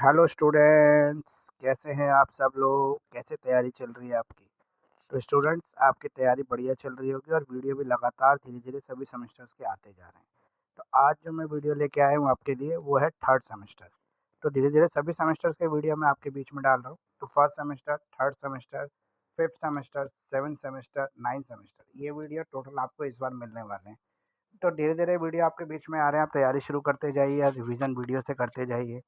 Hello students, कैसे हैं आप सब लोग? कैसे तैयारी चल रही है आपकी? तो स्टूडेंट्स, आपकी तैयारी बढ़िया चल रही होगी और वीडियो भी लगातार धीरे-धीरे सभी सेमेस्टर्स के आते जा रहे हैं। तो आज जो मैं वीडियो लेके आया हूँ आपके लिए वो है थर्ड सेमेस्टर। तो धीरे-धीरे सभी सेमेस्टर्स के वीडियो मैं आपके बीच में डाल रहा हूँ। तो first semester, third semester, fifth semester, seventh semester, ninth semester, ये वीडियो टोटल आपको इस बार मिलने वाले हैं। तो धीरे-धीरे वीडियो आपके बीच में आ रहे हैं, आप तैयारी शुरू करते जाइए या रिवीजन वीडियो से करते जाइए।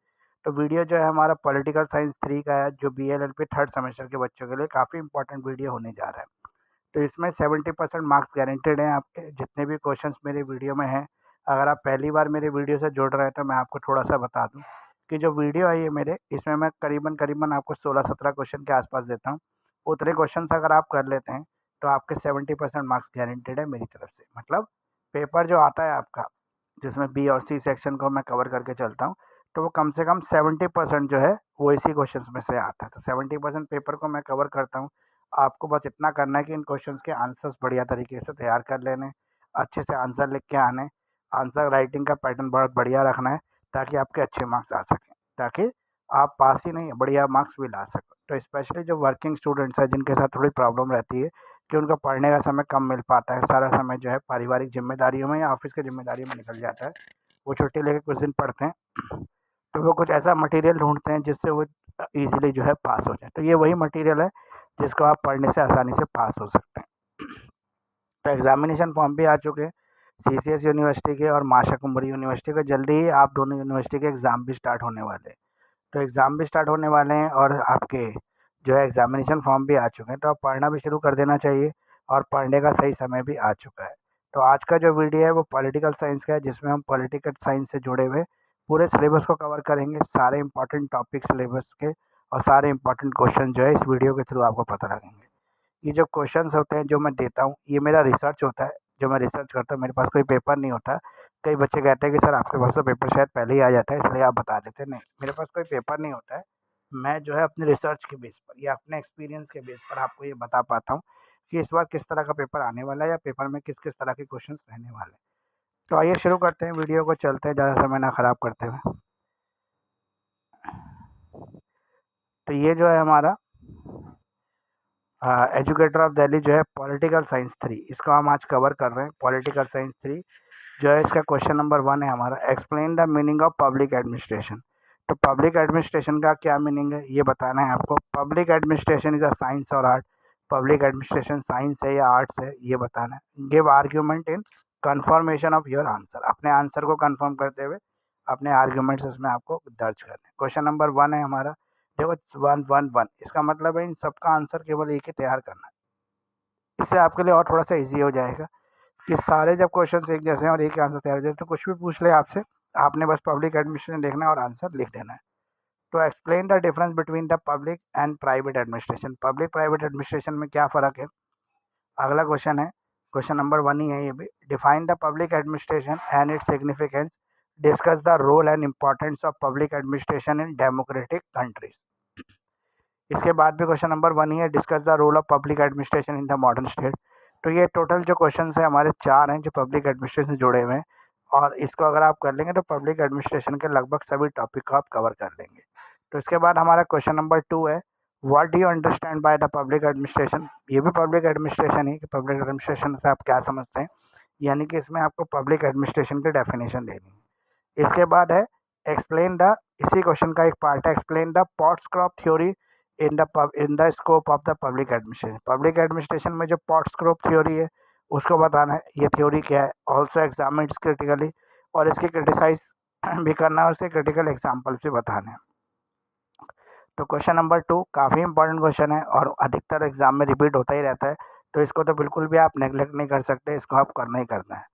तो वीडियो जो है हमारा पॉलिटिकल साइंस 3 का है, जो बीएलएलबी थर्ड सेमेस्टर के बच्चों के लिए काफ़ी इंपॉर्टेंट वीडियो होने जा रहा है। तो इसमें 70% मार्क्स गारंटेड हैं आपके, जितने भी क्वेश्चंस मेरे वीडियो में हैं। अगर आप पहली बार मेरे वीडियो से जुड़ रहे हैं तो मैं आपको थोड़ा-सा बता दूँ कि जो वीडियो है ये मेरे, इसमें मैं करीबन-करीबन आपको 16-17 क्वेश्चन के आस-पास देता हूँ। उतने क्वेश्चंस अगर आप कर लेते हैं, तो आपके 70% मार्क्स गारंटेड है मेरी तरफ से। मतलब पेपर जो आता है आपका, जिसमें बी और सी सेक्शन को मैं कवर करके चलता हूँ, तो वो कम से कम 70% जो है वो इसी क्वेश्चंस में से आता है। तो 70% पेपर को मैं कवर करता हूँ। आपको बस इतना करना है कि इन क्वेश्चंस के आंसर्स बढ़िया तरीके से तैयार कर लेने, अच्छे से आंसर लिख के आने, आंसर राइटिंग का पैटर्न बहुत बढ़िया रखना है, ताकि आपके अच्छे मार्क्स आ सकें, ताकि आप पास ही नहीं बढ़िया मार्क्स भी ला सको। तो स्पेशली जो वर्किंग स्टूडेंट्स हैं, जिनके साथ थोड़ी प्रॉब्लम रहती है कि उनको पढ़ने का समय कम मिल पाता है, सारा समय जो है पारिवारिक जिम्मेदारियों में या ऑफिस की जिम्मेदारियों में निकल जाता है, वो छुट्टी लेके कुछ दिन पढ़ते हैं, तो वो कुछ ऐसा मटेरियल ढूंढते हैं जिससे वो इजीली जो है पास हो जाए। तो ये वही मटेरियल है जिसको आप पढ़ने से आसानी से पास हो सकते हैं। तो एग्जामिनेशन फॉर्म भी आ चुके हैं सीसीएस यूनिवर्सिटी के और माशा कुंभरी यूनिवर्सिटी के। जल्दी ही आप दोनों यूनिवर्सिटी के एग्ज़ाम भी स्टार्ट होने वाले हैं। तो एग्ज़ाम भी स्टार्ट होने वाले हैं और आपके जो है एग्जामिनेशन फॉर्म भी आ चुके हैं। तो आप पढ़ना भी शुरू कर देना चाहिए और पढ़ने का सही समय भी आ चुका है। तो आज का जो वीडियो है वो पॉलिटिकल साइंस का है, जिसमें हम पॉलिटिकल साइंस से जुड़े हुए पूरे सिलेबस को कवर करेंगे, सारे इंपॉर्टेंट टॉपिक सिलेबस के, और सारे इंपॉर्टेंट क्वेश्चन जो है इस वीडियो के थ्रू आपको पता लगेंगे। ये जो क्वेश्चंस होते हैं जो मैं देता हूँ, ये मेरा रिसर्च होता है। जो मैं रिसर्च करता हूँ, मेरे पास कोई पेपर नहीं होता। कई बच्चे कहते हैं कि सर आपके पास तो पेपर शायद पहले ही आ जाता है, इसलिए आप बता देते हैं। नहीं, मेरे पास कोई पेपर नहीं होता है। मैं जो है अपने रिसर्च के बेस पर या अपने एक्सपीरियंस के बेस पर आपको ये बता पाता हूँ कि इस बार किस तरह का पेपर आने वाला है या पेपर में किस किस तरह के क्वेश्चन रहने वाले हैं। तो आइए शुरू करते हैं, वीडियो को चलते हैं ज़्यादा समय ना खराब करते हुए। तो ये जो है हमारा एजुकेटर ऑफ दिल्ली जो है पॉलिटिकल साइंस 3, इसको हम आज कवर कर रहे हैं। पॉलिटिकल साइंस 3 जो है, इसका क्वेश्चन नंबर 1 है हमारा, explain the meaning of public administration. तो पब्लिक एडमिनिस्ट्रेशन का क्या मीनिंग है ये बताना है आपको। Public administration is a science और आर्ट। पब्लिक एडमिनिस्ट्रेशन साइंस है या आर्ट्स है, ये बताना है। Give argument in confirmation of your answer. अपने आंसर को कन्फर्म करते हुए अपने आर्ग्यूमेंट्स उसमें आपको दर्ज करने। क्वेश्चन नंबर 1 है हमारा, देखो 1 1 1, इसका मतलब है इन सबका आंसर केवल एक ही तैयार करना है। इससे आपके लिए और थोड़ा सा ईजी हो जाएगा कि सारे जब क्वेश्चन एक जैसे हैं और एक ही आंसर तैयार हो जाए, तो कुछ भी पूछ ले आपसे, आपने बस पब्लिक एडमिनिस्ट्रेशन देखना है और आंसर लिख देना है। तो explain the difference between the public and private administration. Public private administration में क्या फ़र्क है, अगला क्वेश्चन है। क्वेश्चन नंबर 1 ही है ये भी। Define the public administration and its significance. Discuss the role and importance of public administration in democratic countries. इसके बाद भी क्वेश्चन नंबर 1 ही है, discuss the role of public administration in the modern state. तो ये टोटल जो question है हमारे 4 हैं जो पब्लिक एडमिनिस्ट्रेशन से जुड़े हुए हैं, और इसको अगर आप कर लेंगे तो पब्लिक एडमिनिस्ट्रेशन के लगभग सभी टॉपिक को आप कवर कर लेंगे। तो इसके बाद हमारा क्वेश्चन नंबर 2 है, what do you understand by the public administration. ये भी पब्लिक एडमिनिस्ट्रेशन ही कि पब्लिक एडमिनिस्ट्रेशन से आप क्या समझते हैं, यानी कि इसमें आपको पब्लिक एडमिनिस्ट्रेशन की डेफिनेशन देनी है। इसके बाद है एक्सप्लेन द, इसी क्वेश्चन का एक पार्ट है, explain the POSDCORB theory in the scope of the public administration. Public administration में जो पॉट्सक्रॉप थ्योरी है उसको बताना है, ये थ्योरी क्या है। ऑल्सो एग्जाम इट्स क्रिटिकली, और इसकी क्रिटिसाइज भी करना है, उसके क्रिटिकल एग्जाम्पल्स भी बताने हैं। तो क्वेश्चन नंबर 2 काफ़ी इंपॉर्टेंट क्वेश्चन है और अधिकतर एग्जाम में रिपीट होता ही रहता है, तो इसको तो बिल्कुल भी आप नेग्लेक्ट नहीं कर सकते, इसको आप करना ही करना है।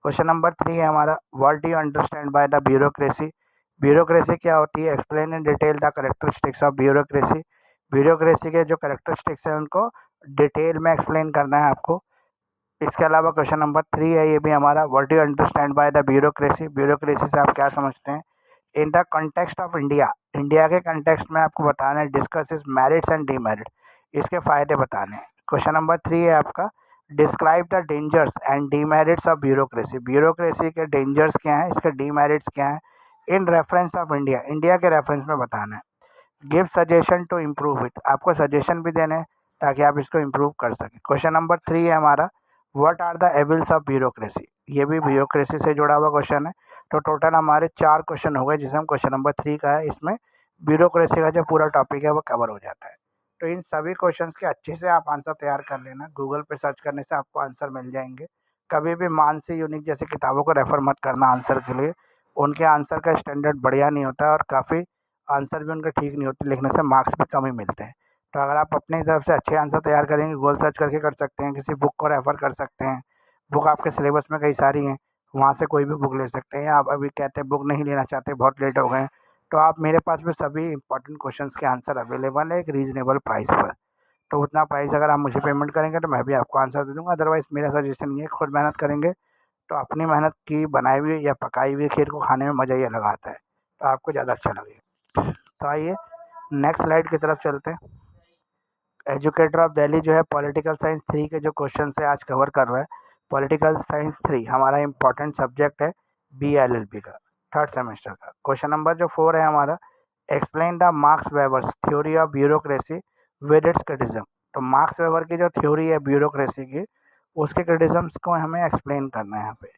क्वेश्चन नंबर 3 है हमारा, what do you understand by the bureaucracy. Bureaucracy क्या होती है, explain in detail the characteristics of bureaucracy. Bureaucracy के जो कैरेक्टरिस्टिक्स हैं उनको डिटेल में एक्सप्लेन करना है आपको। इसके अलावा क्वेश्चन नंबर 3 है ये भी हमारा, what do you understand by the bureaucracy. Bureaucracy से आप क्या समझते हैं in the context of India. India के कंटेक्स्ट में आपको बताना है, discuss is merits and demerit, इसके फायदे बताने हैं। क्वेश्चन नंबर 3 है आपका, describe the dangers and demerits of bureaucracy. Bureaucracy के डेंजर्स क्या हैं, इसके डीमेरिट्स क्या हैं, in reference of India, India के रेफरेंस में बताना है। Give suggestion to improve it, आपको सजेशन भी देने हैं ताकि आप इसको इम्प्रूव कर सकें। क्वेश्चन नंबर 3 है हमारा, what are the evils of bureaucracy, ये भी ब्यूरोक्रेसी से जुड़ा हुआ क्वेश्चन है। तो टोटल हमारे 4 क्वेश्चन हो गए जिसमें हम क्वेश्चन नंबर 3 का है, इसमें ब्यूरोक्रेसी का जो पूरा टॉपिक है वो कवर हो जाता है। तो इन सभी क्वेश्चंस के अच्छे से आप आंसर तैयार कर लेना, गूगल पे सर्च करने से आपको आंसर मिल जाएंगे। कभी भी मानसी यूनिक जैसी किताबों को रेफर मत करना आंसर के लिए, उनके आंसर का स्टैंडर्ड बढ़िया नहीं होता और काफ़ी आंसर भी उनके ठीक नहीं होते, लिखने से मार्क्स भी कम ही मिलते हैं। तो अगर आप अपनी तरफ से अच्छे आंसर तैयार करेंगे, गूगल सर्च करके कर सकते हैं, किसी बुक को रेफ़र कर सकते हैं, बुक आपके सिलेबस में कई सारी हैं, वहाँ से कोई भी बुक ले सकते हैं। आप अभी कहते हैं बुक नहीं लेना चाहते, बहुत लेट हो गए हैं, तो आप मेरे पास भी सभी इंपॉर्टेंट क्वेश्चंस के आंसर अवेलेबल है एक रीज़नेबल प्राइस पर। तो उतना प्राइस अगर आप मुझे पेमेंट करेंगे तो मैं भी आपको आंसर दे दूँगा। अदरवाइज़ मेरा सजेशन ये है, खुद मेहनत करेंगे तो अपनी मेहनत की बनाई हुई या पकाई हुई खीर को खाने में मज़ा ही अलग आता है, तो आपको ज़्यादा अच्छा लगेगा। तो आइए नेक्स्ट स्लाइड की तरफ चलते हैं। एजुकेटर ऑफ दिल्ली जो है पॉलिटिकल साइंस 3 के जो क्वेश्चन है आज कवर कर रहा है। पॉलिटिकल साइंस 3 हमारा इंपॉर्टेंट सब्जेक्ट है BLLB का, थर्ड सेमेस्टर का। क्वेश्चन नंबर जो 4 है हमारा, explain the marks Weber's theory of bureaucracy with its criticism. तो मार्क्स वेबर की जो थ्योरी है ब्यूरोक्रेसी की, उसके क्रिटिज्म्स को हमें एक्सप्लेन करना है यहाँ पे।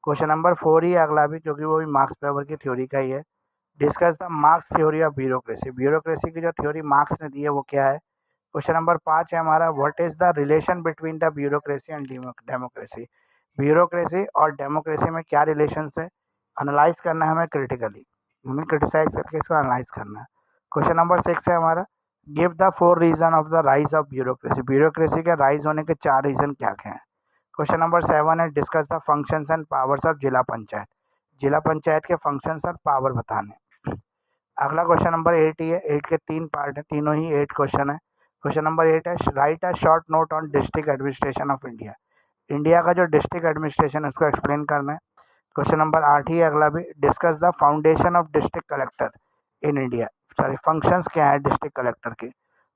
क्वेश्चन नंबर 4 ही है अगला भी, क्योंकि वो भी मार्क्स वेबर की थ्योरी का ही है। Discuss the marks theory of bureaucracy, bureaucracy की जो थ्योरी मार्क्स ने दी है वो क्या है। क्वेश्चन नंबर 5 है हमारा, what is the relation between the bureaucracy and democracy. Bureaucracy और डेमोक्रेसी में क्या रिलेशन है, एनालाइज करना है हमें क्रिटिकली, हमें क्रिटिसाइज करके इसको एनालाइज करना है। क्वेश्चन नंबर 6 है हमारा, give the 4 reason of the rise of bureaucracy, bureaucracy के राइज होने के 4 रीजन क्या क्या हैं। क्वेश्चन नंबर 7 है, discuss the functions and powers of जिला पंचायत, जिला पंचायत के फंक्शंस और पावर बताने। अगला क्वेश्चन नंबर 8 ही है, 8 के 3 पार्ट है, तीनों ही 8 क्वेश्चन है। क्वेश्चन नंबर 8 है, right a short note on district administration of India, India का जो डिस्ट्रिक्ट एडमिनिस्ट्रेशन है उसको एक्सप्लेन करना है। क्वेश्चन नंबर 8 ही है अगला भी, discuss the foundation of district collector in India, sorry functions क्या है डिस्ट्रिक्ट कलेक्टर के।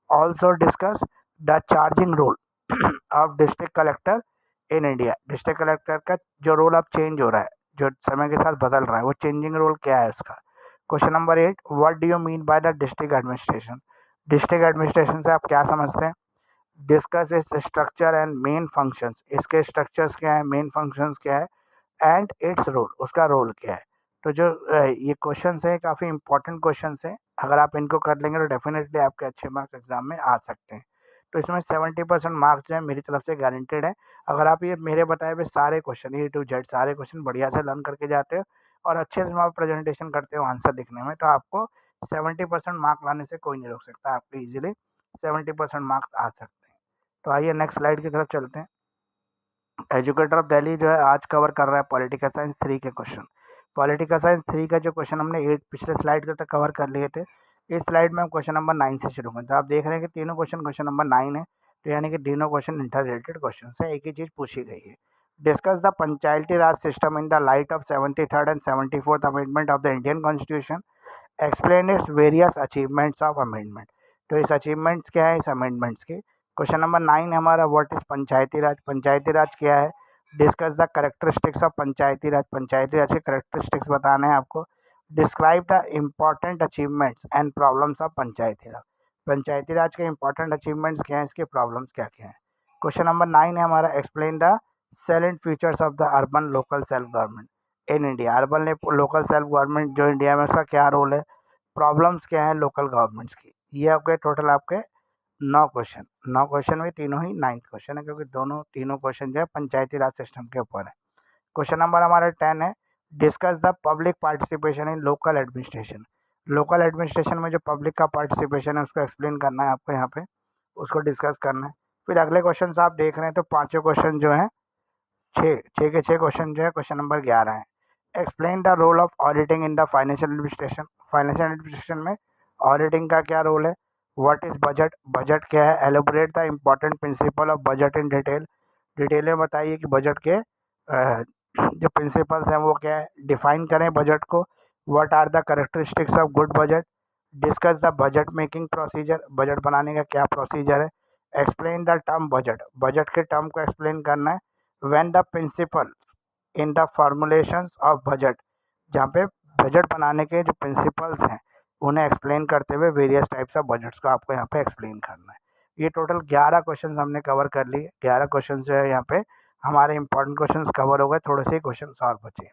Also discuss the charging role of district collector in India, district collector का जो रोल अब चेंज हो रहा है, जो समय के साथ बदल रहा है, वो चेंजिंग रोल क्या है उसका। Question number 8, what do you mean by the district administration, district administration से आप क्या समझते हैं। Discuss its structure and main functions, इसके स्ट्रक्चर्स क्या है, मेन फंक्शंस क्या है, एंड इट्स रोल, उसका रोल क्या है। तो जो ये क्वेश्चंस हैं काफ़ी इंपॉर्टेंट क्वेश्चंस हैं, अगर आप इनको कर लेंगे तो डेफिनेटली आपके अच्छे मार्क्स एग्जाम में आ सकते हैं। तो इसमें 70% मार्क्स जो है मेरी तरफ से गारंटेड है। अगर आप ये मेरे बताए हुए सारे क्वेश्चन A to Z सारे क्वेश्चन बढ़िया से लर्न करके जाते हो और अच्छे से आप प्रेजेंटेशन करते हो आंसर लिखने में, तो आपको 70% मार्क लाने से कोई नहीं रोक सकता, आपको ईजिली 70% मार्क्स आ सकते हैं। तो आइए नेक्स्ट स्लाइड की तरफ चलते हैं। एजुकेटर ऑफ दिल्ली जो है आज कवर कर रहा है पॉलिटिकल साइंस 3 के क्वेश्चन। पॉलिटिकल साइंस 3 का जो क्वेश्चन हमने 8 पिछले स्लाइड तक कवर कर लिए थे, इस स्लाइड में हम क्वेश्चन नंबर 9 से शुरू करें। तो आप देख रहे हैं कि तीनों क्वेश्चन क्वेश्चन नंबर 9 है, तो यानी कि तीनों क्वेश्चन इंटर रिलेटेड क्वेश्चन है, एक ही चीज़ पूछी गई है। Discuss the Panchayati Raj system in the light of 73rd and 74th amendment of the Indian constitution, explain its various achievements of amendment. तो इस अचीवमेंट्स क्या है इस अमेंडमेंट्स के। क्वेश्चन नंबर 9 है हमारा, व्हाट इज पंचायती राज, पंचायती राज क्या है। Discuss the characteristics of Panchayati Raj, Panchayati Raj के करेक्टरिस्टिक्स बताने हैं आपको। Describe the important achievements and problems of Panchayati Raj, Panchayati Raj के इंपॉर्टेंट अचीवमेंट्स क्या हैं, इसके प्रॉब्लम्स क्या क्या हैं। क्वेश्चन नंबर 9 है हमारा, explain the salient features of the urban local self government in India, urban local self government जो इंडिया में उसका क्या रोल है, प्रॉब्लम्स क्या है लोकल गवर्नमेंट्स की। ये आपके टोटल आपके 9 क्वेश्चन में तीनों ही 9th क्वेश्चन है, क्योंकि तीनों क्वेश्चन जो है पंचायती राज सिस्टम के ऊपर है। क्वेश्चन नंबर हमारा 10 है, discuss the public participation in local administration, local administration में जो पब्लिक का पार्टिसिपेशन है उसको एक्सप्लेन करना है आपको यहाँ पे, उसको डिस्कस करना है। फिर अगले क्वेश्चन आप देख रहे हैं तो पाँचों क्वेश्चन जो है छः के 6 क्वेश्चन जो है क्वेश्चन नंबर 11 है। Explain the role of auditing in the financial administration, financial administration में ऑडिटिंग का क्या रोल है। व्हाट इज बजट, बजट क्या है। Elaborate the important principle of budget in detail, detail में बताइए कि बजट के जो प्रिंसिपल्स हैं वो क्या है, डिफाइन करें बजट को। What are the characteristics of good budget. Discuss the budget making procedure, budget बनाने का क्या प्रोसीजर है। Explain the term budget, budget के टर्म को एक्सप्लेन करना है। When the principle in the formulations of budget, जहाँ पे बजट बनाने के जो प्रिंसिपल्स हैं उन्हें एक्सप्लेन करते हुए वेरियस टाइप्स ऑफ बजट्स को आपको यहाँ पे एक्सप्लेन करना है। ये टोटल 11 क्वेश्चन हमने कवर कर लिए। 11 क्वेश्चन जो है यहाँ पे हमारे इंपॉर्टेंट क्वेश्चन कवर हो गए, थोड़े से क्वेश्चन और बचे।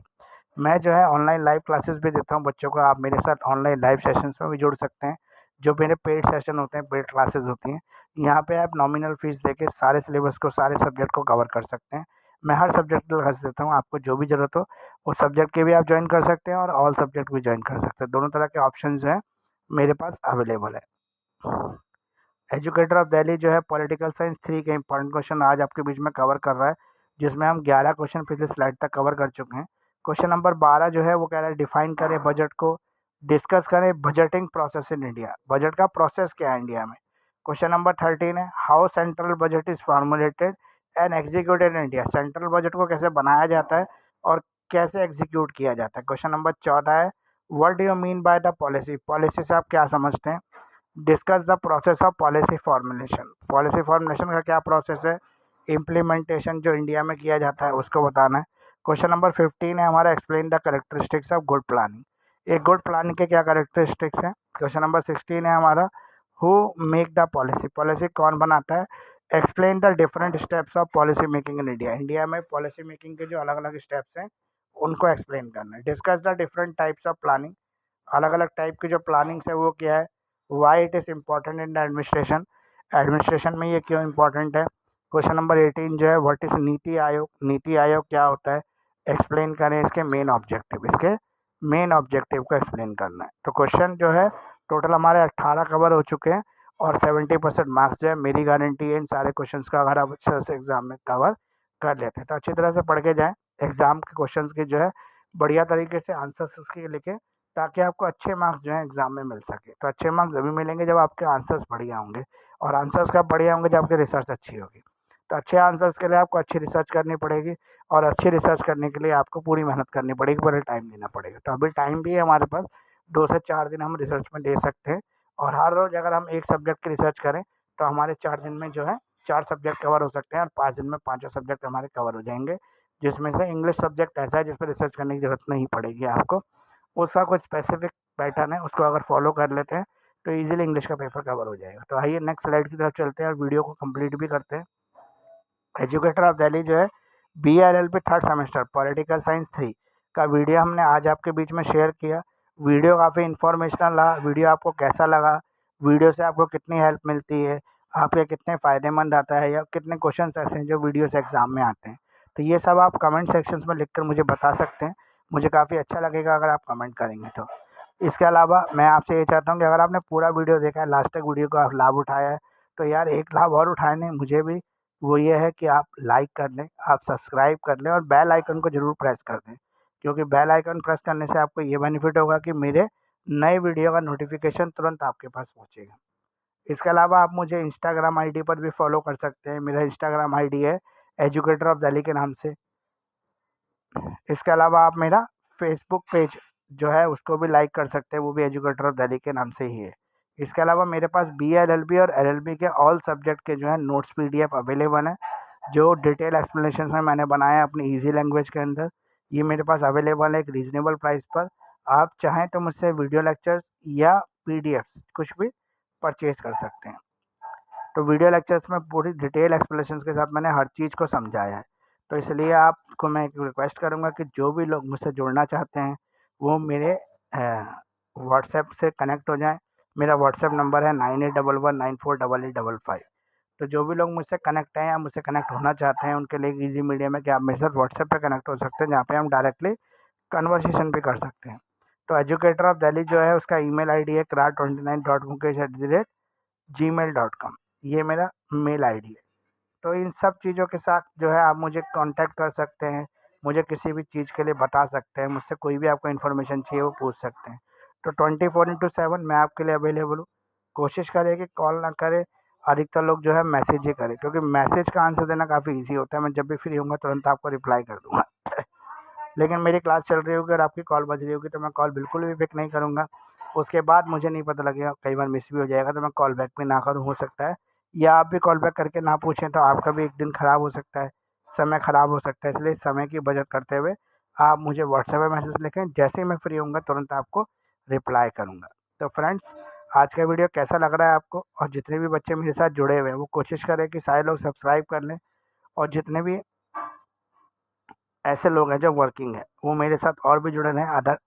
मैं जो है ऑनलाइन लाइव क्लासेस भी देता हूँ बच्चों को। आप मेरे साथ ऑनलाइन लाइव सेशंस में भी जुड़ सकते हैं। जो मेरे पेड सेशन होते हैं, पेड क्लासेस होती हैं, यहाँ पे आप नॉमिनल फीस देके सारे सिलेबस को, सारे सब्जेक्ट को कवर कर सकते हैं। मैं हर सब्जेक्ट की क्लास देता हूँ। आपको जो भी ज़रूरत हो उस सब्जेक्ट के भी आप ज्वाइन कर सकते हैं और ऑल सब्जेक्ट भी ज्वाइन कर सकते हैं। दोनों तरह के ऑप्शन जो हैं मेरे पास अवेलेबल है। एजुकेटर ऑफ दिल्ली जो है पॉलिटिकल साइंस 3 के इंपॉर्टेंट क्वेश्चन आज आपके बीच में कवर कर रहा है, जिसमें हम 11 क्वेश्चन पिछले स्लाइड तक कवर कर चुके हैं। क्वेश्चन नंबर 12 जो है वो कह रहा है डिफाइन करें बजट को, डिस्कस करें budgeting process in India, budget का प्रोसेस क्या है इंडिया में। क्वेश्चन नंबर 13 है how central budget is formulated and executed in India, central budget को कैसे बनाया जाता है और कैसे एग्जीक्यूट किया जाता है। क्वेश्चन नंबर 14 है what do you mean by the policy, policy से आप क्या समझते हैं। Discuss the process of policy formulation, policy formulation का क्या प्रोसेस है। इम्प्लीमेंटेशन जो इंडिया में किया जाता है उसको बताना है। क्वेश्चन नंबर 15 है हमारा explain the characteristics of good planning, एक गुड प्लानिंग के क्या कैरेक्टरिस्टिक्स हैं। क्वेश्चन नंबर 16 है हमारा who make the policy, policy कौन बनाता है। Explain the different steps of policy making in India, India में पॉलिसी मेकिंग के जो अलग अलग स्टेप्स हैं उनको एक्सप्लेन करना है। Discuss the different types of planning, अलग अलग टाइप की जो प्लानिंग्स है वो क्या है। Why it is important in the administration, administration में ये क्यों इम्पॉर्टेंट है। क्वेश्चन नंबर 18 जो है व्हाट इज़ नीति आयोग, नीति आयोग क्या होता है। एक्सप्लेन करें इसके मेन ऑब्जेक्टिव, इसके मेन ऑब्जेक्टिव को एक्सप्लेन करना है। तो क्वेश्चन जो है टोटल हमारे 18 कवर हो चुके हैं और 70% मार्क्स जो है मेरी गारंटी है इन सारे क्वेश्चन का, अगर आप अच्छे से एग्जाम में कवर कर लेते हैं तो अच्छी तरह से पढ़ के जाएँ। एग्जाम के क्वेश्चन के जो है बढ़िया तरीके से आंसर्स उसके लिखे ताकि आपको अच्छे मार्क्स जो है एग्जाम में मिल सके। तो अच्छे मार्क्स जब भी मिलेंगे जब आपके आंसर्स बढ़िया होंगे, और आंसर्स कब बढ़िया होंगे जब आपकी रिसर्च अच्छी होगी। तो अच्छे आंसर्स के लिए आपको अच्छी रिसर्च करनी पड़ेगी और अच्छी रिसर्च करने के लिए आपको पूरी मेहनत करनी पड़ेगी, पूरा टाइम देना पड़ेगा। तो अभी टाइम भी है हमारे पास, 2 से 4 दिन हम रिसर्च में दे सकते हैं और हर रोज़ अगर हम एक सब्जेक्ट की रिसर्च करें तो हमारे 4 दिन में जो है 4 सब्जेक्ट कवर हो सकते हैं और 5 दिन में पाँचों सब्जेक्ट हमारे कवर हो जाएंगे, जिसमें से इंग्लिश सब्जेक्ट ऐसा है जिस पर रिसर्च करने की ज़रूरत नहीं पड़ेगी आपको। उसका कुछ स्पेसिफिक पैटर्न है, उसको अगर फॉलो कर लेते हैं तो इजीली इंग्लिश का पेपर कवर हो जाएगा। तो आइए नेक्स्ट स्लाइड की तरफ चलते हैं और वीडियो को कंप्लीट भी करते हैं। एजुकेटर ऑफ दिल्ली जो है BLLB third semester political science 3 का वीडियो हमने आज आपके बीच में शेयर किया। वीडियो काफ़ी इन्फॉर्मेशनल रहा। वीडियो आपको कैसा लगा, वीडियो से आपको कितनी हेल्प मिलती है, आपके कितने फ़ायदेमंद आता है या कितने क्वेश्चन ऐसे हैं जो वीडियो से एग्ज़ाम में आते हैं, तो ये सब आप कमेंट सेक्शंस में लिखकर मुझे बता सकते हैं। मुझे काफ़ी अच्छा लगेगा अगर आप कमेंट करेंगे तो। इसके अलावा मैं आपसे ये चाहता हूँ कि अगर आपने पूरा वीडियो देखा है, लास्ट तक वीडियो का लाभ उठाया है, तो यार एक लाभ और उठाने मुझे भी, वो ये है कि आप लाइक कर लें, आप सब्सक्राइब कर लें और बेल आइकन को ज़रूर प्रेस कर दें, क्योंकि बेल आइकन प्रेस करने से आपको ये बेनिफिट होगा कि मेरे नए वीडियो का नोटिफिकेशन तुरंत आपके पास पहुँचेगा। इसके अलावा आप मुझे इंस्टाग्राम आईडी पर भी फॉलो कर सकते हैं। मेरा इंस्टाग्राम आईडी है एजुकेटर ऑफ दिल्ली के नाम से। इसके अलावा आप मेरा फेसबुक पेज जो है उसको भी लाइक कर सकते हैं, वो भी एजुकेटर ऑफ दिल्ली के नाम से ही है। इसके अलावा मेरे पास BLLB और LLB के ऑल सब्जेक्ट के जो है नोट्स PDF अवेलेबल हैं, जो डिटेल एक्सप्लेनेशन में मैंने बनाया है अपनी ईजी लैंग्वेज के अंदर। ये मेरे पास अवेलेबल है एक रीज़नेबल प्राइस पर। आप चाहें तो मुझसे वीडियो लेक्चर्स या PDF कुछ भी परचेज़ कर सकते हैं। तो वीडियो लेक्चर्स में पूरी डिटेल एक्सप्लेनेशन के साथ मैंने हर चीज़ को समझाया है। तो इसलिए आपको मैं एक रिक्वेस्ट करूँगा कि जो भी लोग मुझसे जुड़ना चाहते हैं वो मेरे व्हाट्सएप से कनेक्ट हो जाएं। मेरा व्हाट्सएप नंबर है 9811948855। तो जो भी लोग मुझसे कनेक्ट हैं या मुझसे कनेक्ट होना चाहते हैं उनके लिए ईजी मीडियम है कि आप मेरे साथ व्हाट्सएप पे कनेक्ट हो सकते हैं, जहाँ पे हम डायरेक्टली कन्वर्सेशन भी कर सकते हैं। तो एजुकेटर ऑफ दिल्ली जो है उसका ईमेल आईडी है krar29.mukesh@gmail.com, ये मेरा मेल आईडी है। तो इन सब चीज़ों के साथ जो है आप मुझे कांटेक्ट कर सकते हैं, मुझे किसी भी चीज़ के लिए बता सकते हैं, मुझसे कोई भी आपको इन्फॉर्मेशन चाहिए वो पूछ सकते हैं। तो 24/7 मैं आपके लिए अवेलेबल हूँ। कोशिश करें कि कॉल ना करें, अधिकतर लोग जो है मैसेज ही करें, क्योंकि मैसेज का आंसर देना काफ़ी ईजी होता है। मैं जब भी फ्री होऊंगा तुरंत आपको रिप्लाई कर दूंगा। लेकिन मेरी क्लास चल रही होगी और आपकी कॉल बज रही होगी तो मैं कॉल बिल्कुल भी पिक नहीं करूँगा। उसके बाद मुझे नहीं पता लगेगा, कई बार मिस भी हो जाएगा तो मैं कॉल बैक भी ना करूँ, हो सकता है, या आप भी कॉल बैक करके ना पूछें तो आपका भी एक दिन ख़राब हो सकता है, समय ख़राब हो सकता है। इसलिए समय की बचत करते हुए आप मुझे व्हाट्सएप पे मैसेज लिखें, जैसे ही मैं फ्री होऊँगा तुरंत आपको रिप्लाई करूँगा। तो फ्रेंड्स, आज का वीडियो कैसा लग रहा है आपको? और जितने भी बच्चे मेरे साथ जुड़े हुए हैं वो कोशिश करें कि सारे लोग सब्सक्राइब कर लें, और जितने भी ऐसे लोग हैं जो वर्किंग है वो मेरे साथ और भी जुड़े रहें। अदर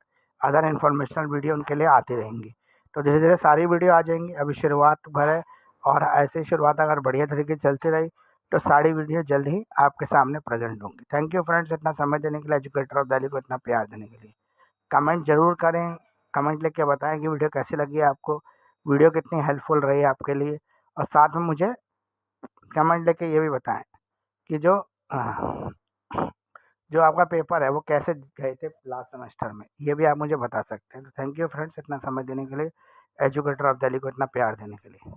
अदर इन्फॉर्मेशनल वीडियो उनके लिए आती रहेंगी। तो धीरे धीरे सारी वीडियो आ जाएंगी, अभी शुरुआत भर है, और ऐसे ही शुरुआत अगर बढ़िया तरीके से चलती रही तो सारी वीडियो जल्द ही आपके सामने प्रेजेंट होंगी। थैंक यू फ्रेंड्स, इतना समय देने के लिए, एजुकेटर ऑफ दिल्ली को इतना प्यार देने के लिए। कमेंट जरूर करें, कमेंट लेके बताएं कि वीडियो कैसी लगी है आपको, वीडियो कितनी हेल्पफुल रही है आपके लिए। और साथ में मुझे कमेंट लेके ये भी बताएं कि जो आपका पेपर है वो कैसे गए थे लास्ट सेमेस्टर में, ये भी आप मुझे बता सकते हैं। तो थैंक यू फ्रेंड्स, इतना समय देने के लिए, एजुकेटर ऑफ दिल्ली को इतना प्यार देने के लिए।